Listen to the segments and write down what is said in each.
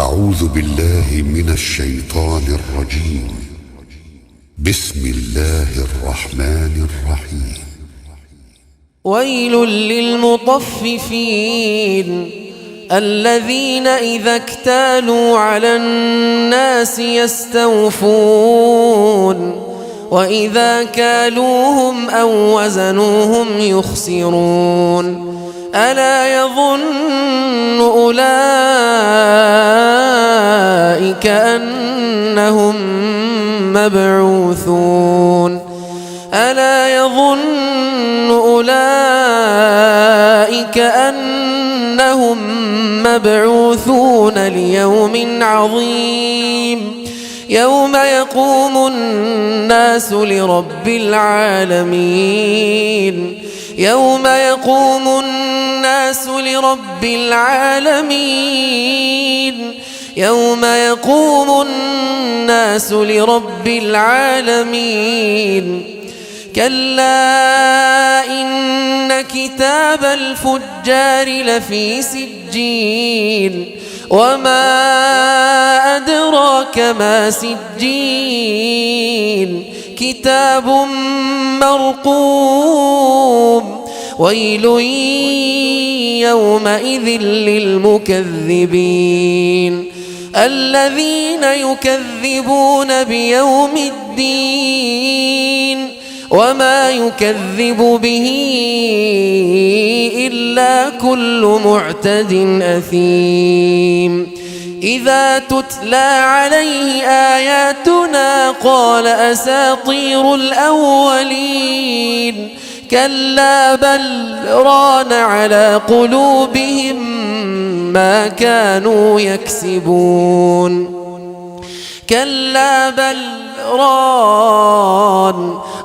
أعوذ بالله من الشيطان الرجيم. بسم الله الرحمن الرحيم. ويل للمطففين الذين إذا اكتالوا على الناس يستوفون وإذا كالوهم أو وزنوهم يخسرون ألا يظن أولئك أنهم مبعوثون ألا يظن أولئك أنهم مبعوثون ليوم عظيم يوم يقوم الناس لرب العالمين يوم يقوم الناس لرب العالمين يوم يقوم الناس لرب العالمين كلا إن كتاب الفجار لفي سجين وما أدراك ما سجين كتاب مرقوم ويل يومئذ للمكذبين الذين يكذبون بيوم الدين وما يكذب به إلا كل معتد أثيم إذا تتلى عليه آياتنا قال أساطير الأولين كلا بل ران على قلوبهم ما كانوا يكسبون كلا بل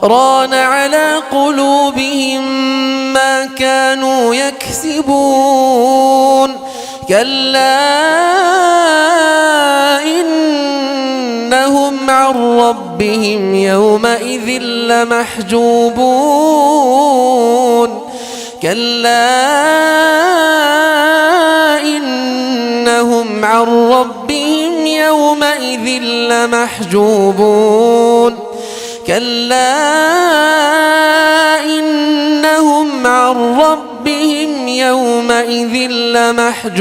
ران على قلوبهم ما كانوا يكسبون كلا إنهم عن ربهم يومئذ لمحجوبون كلا إنهم عن ربهم يومئذ لمحجوبون كلا إنهم عن ربهم يومئذ لمحجوبون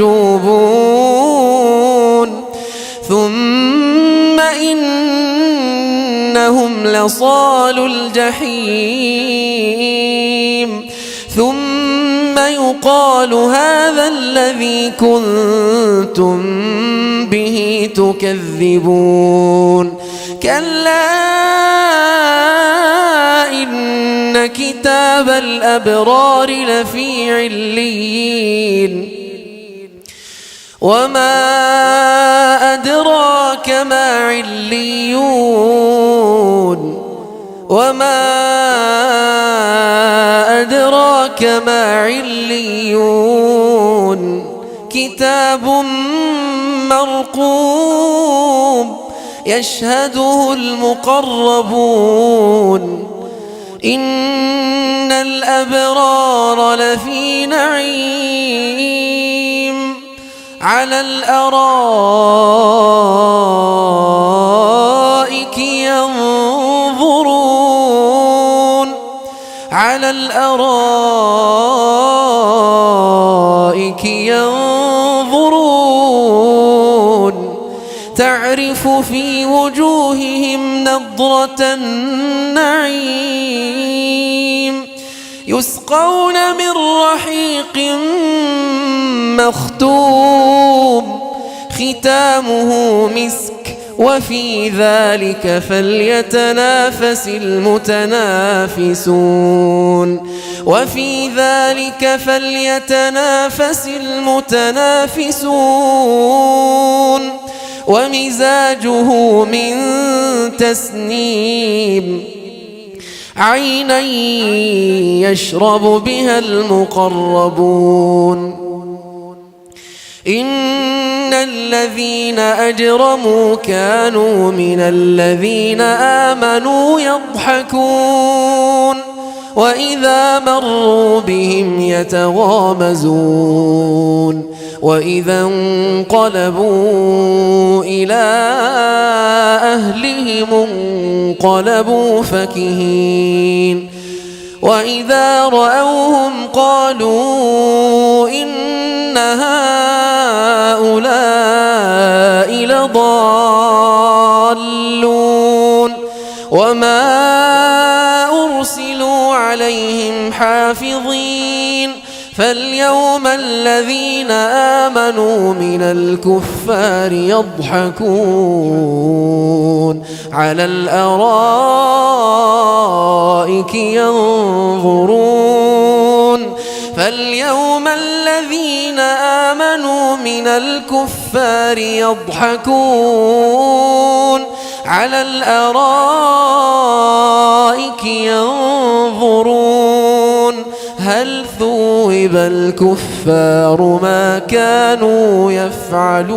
ثم إنهم لصالو الجحيم ثم يقال هذا الذي كنتم به تكذبون كلا إن كتاب الأبرار لفي عليين وما أدراك ما عليون وما أدراك ما عليون كتاب مرقوم يشهده المقربون إن الأبرار لفي نعيم على الأرائك ينظرون على الأرائك ينظرون تعرف في وجوههم نضرة النعيم يسقون من رحيق مختوم ختامه مسك وفي ذلك فليتنافس المتنافسون وفي ذلك فليتنافس المتنافسون ومزاجه من تسنيم عينا يشرب بها المقربون إن الذين أجرموا كانوا من الذين آمنوا يضحكون وإذا مروا بهم يتغامزون وإذا انقلبوا إلى أهلهم انقلبوا فكهين وإذا رأوهم قالوا إن هؤلاء لضالون وما أرسلوا عليهم حافظين فاليوم الذين آمنوا من الكفار يضحكون على الأرائك ينظرون فاليوم الذين آمنوا من الكفار يضحكون على الأرائك ينظرون هل ثوب الكفار ما كانوا يفعلون